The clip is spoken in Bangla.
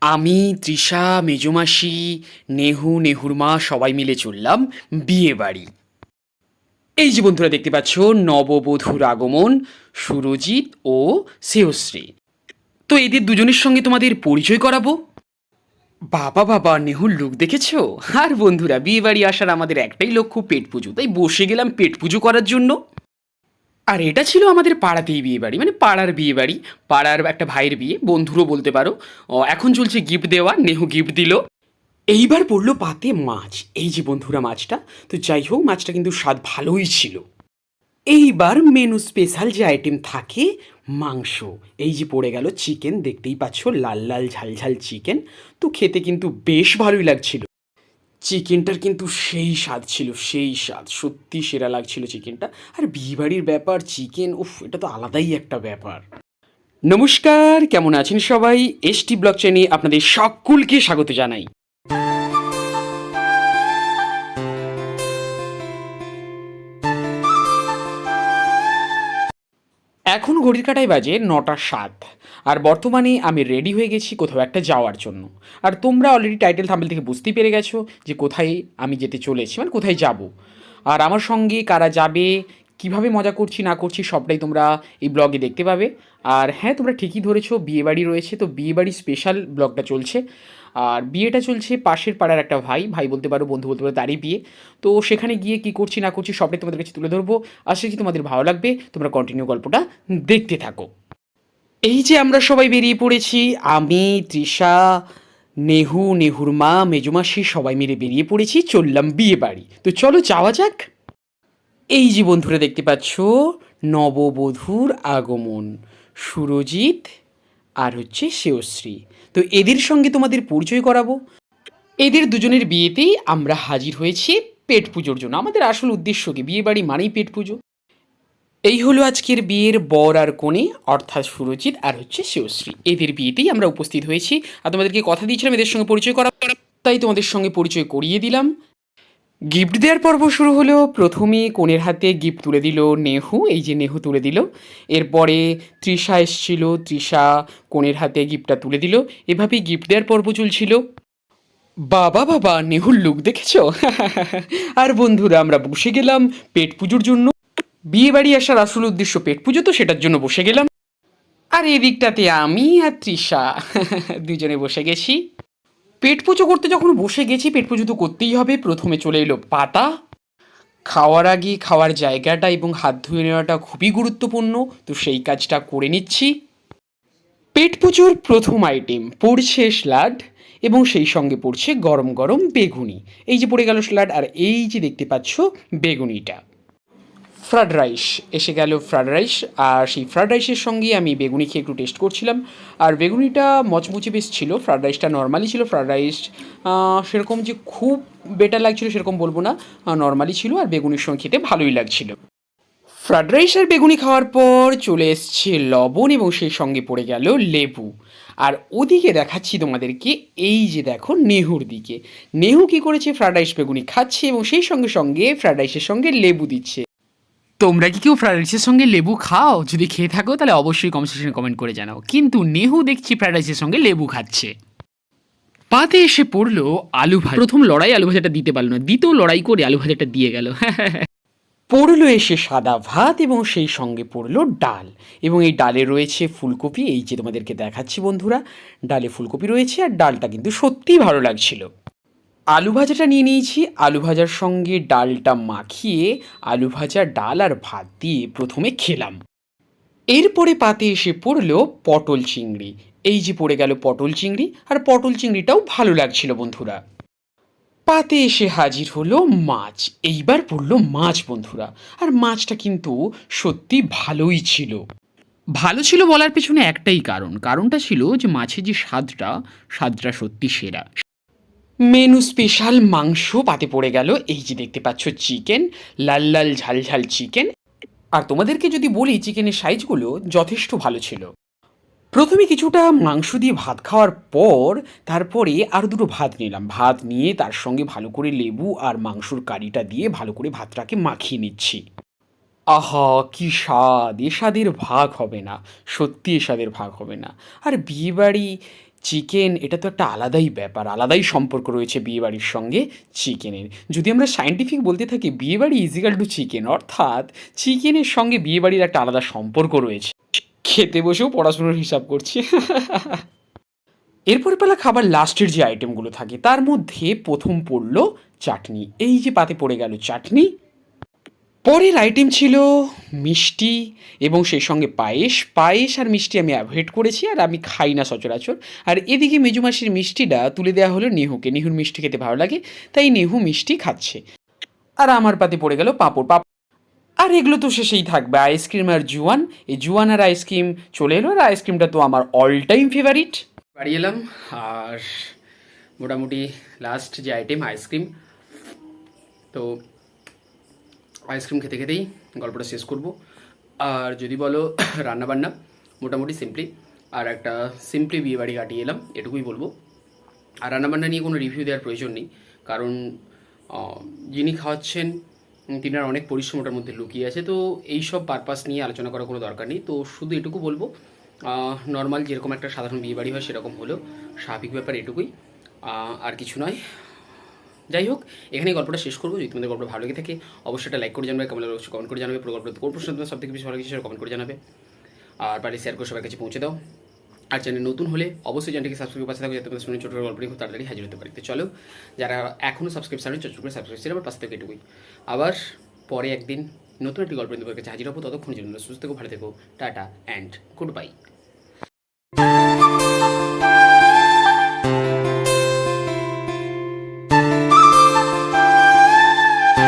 আমি, তৃষা, মেজমাসি, নেহু, নেহুর মা সবাই মিলে চললাম বিয়ে বাড়ি। এই যে বন্ধুরা দেখতে পাচ্ছ, নববধূর আগমন সুরজিৎ ও শ্রেয়শ্রী। তো এদের দুজনের সঙ্গে তোমাদের পরিচয় করাবো। বাবা বাবা, নেহুর লুক দেখেছো? আর বন্ধুরা, বিয়ে বাড়ি আসার আমাদের একটাই লক্ষ্য, পেট পুজো, তাই বসে গেলাম পেট পুজো করার জন্য। আর এটা ছিল আমাদের পাড়াতেই বিয়ে বাড়ি, মানে পাড়ার বিয়ে বাড়ি, পাড়ার একটা ভাইয়ের বিয়ে, বন্ধুরও বলতে পারো। এখন চলছে গিফট দেওয়া, নেহু গিফট দিল। এইবার পড়লো পাতে মাছ, এই যে বন্ধুরা মাছটা। তো যাই হোক, মাছটা কিন্তু স্বাদ ভালোই ছিল। এইবার মেনু স্পেশাল যে আইটেম থাকে, মাংস। এই যে পড়ে গেল চিকেন, দেখতেই পাচ্ছ লাল লাল ঝাল ঝাল চিকেন। তো খেতে কিন্তু বেশ ভালোই লাগছিল। চিকেনটার কিন্তু সেই স্বাদ ছিল, সেই স্বাদ, সত্যি সেরা লাগছিল চিকেনটা। আর বিয়েবাড়ির ব্যাপার, চিকেন, উফ, এটা তো আলাদাই একটা ব্যাপার। নমস্কার, কেমন আছেন সবাই? এসটি ব্লগ চ্যানেলে আপনাদের সকলকে স্বাগত জানাই। এখন ঘড়ির কাঁটায় বাজে 9টা 7। আর বর্তমানে আমি রেডি হয়ে গেছি কোথাও একটা যাওয়ার জন্য। আর তোমরা অলরেডি টাইটেল থাম্বনেল থেকে বুঝতেই পেরে গেছো যে কোথায় আমি যেতে চলেছি, মানে কোথায় যাব। আর আমার সঙ্গে কারা যাবে, কিভাবে মজা করছি না করছি, সবটাই তোমরা এই ব্লগে দেখতে পাবে। আর হ্যাঁ, তোমরা ঠিকই ধরেছো, বিয়েবাড়ি রয়েছে, তো বিয়েবাড়ি স্পেশাল ব্লগটা চলছে। আর বিয়েটা চলছে পাশের পাড়ার একটা ভাই, ভাই বলতে পারো, বন্ধু বলতে পারো, তারই বিয়ে। তো সেখানে গিয়ে কী করছি না করছি সবটাই তোমাদের কাছে তুলে ধরবো। আশা করছি তোমাদের ভালো লাগবে, তোমরা কন্টিনিউ গল্পটা দেখতে থাকো। এই যে আমরা সবাই বেরিয়ে পড়েছি, আমি, তৃষা, নেহু, নেহুর মা, মেজমাসি সবাই মিলে বেরিয়ে পড়েছি, চললাম বিয়ে বাড়ি। তো চলো যাওয়া যাক। এই যে বন্ধুরা দেখতে পাচ্ছ, নববধূর আগমন সুরজিৎ আর হচ্ছে শ্রেয়শ্রী। তো এদের সঙ্গে তোমাদের পরিচয় করাবো। এদের দুজনের বিয়েতেই আমরা হাজির হয়েছি পেট পুজোর জন্য। আমাদের আসল উদ্দেশ্য কি? বিয়ে বাড়ি মানেই পেট পুজো। এই হলো আজকের বিয়ের বর আর কনে, অর্থাৎ সুরজিৎ আর হচ্ছে শ্রেয়শ্রী। এদের বিয়েতেই আমরা উপস্থিত হয়েছি। আর তোমাদেরকে কথা দিয়েছিলাম এদের সঙ্গে পরিচয় করা, তাই তোমাদের সঙ্গে পরিচয় করিয়ে দিলাম। গিফট দেওয়ার পর্ব শুরু হলো। প্রথমে কনের হাতে গিফট তুলে দিল নেহু, এই যে নেহু তুলে দিল। এরপরে তৃষা এসছিল, তৃষা কনের হাতে গিফটটা তুলে দিল। এভাবেই গিফট দেওয়ার পর্ব চলছিল। বাবা বাবা, নেহুর লুক দেখেছো? আর বন্ধুরা, আমরা বসে গেলাম পেট পুজোর জন্য। বিয়ে বাড়ি আসার আসল উদ্দেশ্য পেট পুজো, তো সেটার জন্য বসে গেলাম। আর এদিকটাতে আমি আর তৃষা দুজনে বসে গেছি। পেট পুজো করতে যখন বসে গেছি, পেট পুজো তো করতেই হবে। প্রথমে চলে এলো পাতা। খাওয়ার আগে খাওয়ার জায়গাটা এবং হাত ধুয়ে নেওয়াটা খুবই গুরুত্বপূর্ণ, তো সেই কাজটা করে নিচ্ছি। পেট পুজোর প্রথম আইটেম পড়ছে স্যালাড, এবং সেই সঙ্গে পড়ছে গরম গরম বেগুনি। এই যে পড়ে গেল স্যালাড, আর এই যে দেখতে পাচ্ছ বেগুনিটা। ফ্রায়েড রাইস এসে গেল, ফ্রায়েড রাইস। আর সেই ফ্রায়েড রাইসের সঙ্গে আমি বেগুনি খেয়ে একটু টেস্ট করছিলাম। আর বেগুনিটা মচমচে বেশ ছিল, ফ্রায়েড রাইসটা নর্মালি ছিল। ফ্রায়েড রাইস সেরকম যে খুব বেটার লাগছিল সেরকম বলবো না, নর্মালি ছিল। আর বেগুনির সঙ্গে খেতে ভালোই লাগছিল। ফ্রায়েড রাইস আর বেগুনি খাওয়ার পর চলে এসছে লবণ, এবং সেই সঙ্গে পড়ে গেল লেবু। আর ওদিকে দেখাচ্ছি তোমাদেরকে, এই যে দেখো নেহুর দিকে। নেহু কী করেছে, ফ্রায়েড রাইস বেগুনি খাচ্ছে এবং সেই সঙ্গে সঙ্গে ফ্রায়েড রাইসের সঙ্গে লেবু দিচ্ছে। তোমরা কি কেউ ফ্রায়েড রাইসের সঙ্গে লেবু খাও? যদি খেয়ে থাকো তাহলে অবশ্যই কমেন্ট সেকশনে কমেন্ট করে জানাও। কিন্তু নেহু দেখছি ফ্রায়েড রাইসের সঙ্গে লেবু খাচ্ছে। পাতে এসে পড়লো আলু ভাজা। প্রথম লড়াই, আলু ভাজাটা দিতে পারলো না, দ্বিতীয় লড়াই করে আলু ভাজাটা দিয়ে গেল। পড়লো এসে সাদা ভাত, এবং সেই সঙ্গে পড়লো ডাল। এবং এই ডালে রয়েছে ফুলকপি, এই যে তোমাদেরকে দেখাচ্ছি বন্ধুরা, ডালে ফুলকপি রয়েছে। আর ডালটা কিন্তু সত্যিই ভালো লাগছিল। আলু ভাজাটা নিয়ে নিয়েছি, আলু ভাজার সঙ্গে ডালটা মাখিয়ে আলু ভাজা, ডাল আর ভাত দিয়ে প্রথমে খেলাম। এরপরে পাতে এসে পড়লো পটল চিংড়ি। এই যে পড়ে গেল পটল চিংড়ি, আর পটল চিংড়িটাও ভালো লাগছিল বন্ধুরা। পাতে এসে হাজির হলো মাছ। এইবার পড়লো মাছ বন্ধুরা। আর মাছটা কিন্তু সত্যি ভালোই ছিল। ভালো ছিল বলার পেছনে একটাই কারণ, কারণটা ছিল যে মাছের যে স্বাদটা সত্যি সেরা। মেনু স্পেশাল মাংস পাতে পড়ে গেল। এই যে দেখতে পাচ্ছ চিকেন, লাল লাল ঝাল ঝাল চিকেন। আর তোমাদেরকে যদি বলি, চিকেনের সাইজগুলো যথেষ্ট ভালো ছিল। প্রথমে কিছুটা মাংস দিয়ে ভাত খাওয়ার পর তারপরে আরও দুটো ভাত নিলাম। ভাত নিয়ে তার সঙ্গে ভালো করে লেবু আর মাংসর কারিটা দিয়ে ভালো করে ভাতটাকে মাখিয়ে নিচ্ছি। আহা, কি স্বাদ! এ স্বাদের ভাগ হবে না, সত্যি এ স্বাদের ভাগ হবে না। আর বিয়েবাড়ি চিকেন এটা তো একটা আলাদাই ব্যাপার, আলাদাই সম্পর্ক রয়েছে বিয়েবাড়ির সঙ্গে চিকেনের। যদি আমরা সায়েন্টিফিক বলতে থাকি বিয়েবাড়ি ইজ ইকাল টু চিকেন, অর্থাৎ চিকেনের সঙ্গে বিয়েবাড়ির একটা আলাদা সম্পর্ক রয়েছে। খেতে বসেও পড়াশুনোর হিসাব করছি। এরপরে পেলা খাবার লাস্টের যে আইটেমগুলো থাকে তার মধ্যে প্রথম পড়লো চাটনি। এই যে পাতে পড়ে গেল চাটনি। পরের আইটেম ছিল মিষ্টি এবং সেই সঙ্গে পায়েস। পায়েস আর মিষ্টি আমি অ্যাভয়েড করেছি, আর আমি খাই না সচরাচর। আর এদিকে মেজুমাসির মিষ্টিটা তুলে দেওয়া হলো নেহুকে। নেহুর মিষ্টি খেতে ভালো লাগে, তাই নেহু মিষ্টি খাচ্ছে। আর আমার পাতে পড়ে গেল পাঁপড়। আর এগুলো তো শেষেই থাকবে আইসক্রিম আর জুয়ান। এই জুয়ান আর আইসক্রিম চলে এলো, আর আইসক্রিমটা তো আমার অল টাইম ফেভারিট। বাড়ি এলাম, আর মোটামুটি লাস্ট যে আইটেম আইসক্রিম। তো আইসক্রিম খেতে খেতেই গল্পটা শেষ করব। আর যদি বলো রান্নাবান্না, মোটামুটি সিম্পলি, আর একটা সিম্পলি বিয়েবাড়ি কাটিয়ে এলাম, এটুকুই বলবো। আর রান্নাবান্না নিয়ে কোনো রিভিউ দেওয়ার প্রয়োজন নেই, কারণ যিনি খাওয়াচ্ছেন তিনার অনেক পরিশ্রম ওটার মধ্যে লুকিয়ে আছে। তো এই সব পারপাস নিয়ে আলোচনা করার কোনো দরকার নেই। তো শুধু এটুকু বলবো, নর্মাল যেরকম একটা সাধারণ বিয়েবাড়ি হয় সেরকম হলেও স্বাভাবিক ব্যাপার এটুকুই, আর কিছু নয়। যাই হোক, এখানেই গল্পটা শেষ করবো। যদি তোমাদের গল্পটা ভালো লেগে থাকে অবশ্যই একটা লাইক করে জানাবে, কেমন লাগলো কমেন্ট করে জানাবে। পুরো গল্পটা কোন প্রশ্ন তোমার সবথেকে বেশি ভালো লেগেছে সেটা কমেন্ট করে জানাবে, আর পারলে শেয়ার করে সবার কাছে পৌঁছে দাও। আর চ্যানেল নতুন হলে অবশ্যই চ্যানেলটিকে সাবস্ক্রাইব পাশে থাকবে, যাতে তোমাদের শুনে ছোটো গল্পটি খুব তাড়াতাড়ি হাজির হতে পারি। তো চলো, যারা এখনও সাবস্ক্রাইব করেন ছোটো করে সাবস্ক্রাইব ছিল, আবার পাশ থেকে এটুকুই। আবার পরে একদিন নতুন একটি গল্প তোমাদের কাছে হাজির হবো। ততক্ষণ জন্য সুস্থ থেকো, ভালো থেকো, টাটা অ্যান্ড গুড বাই।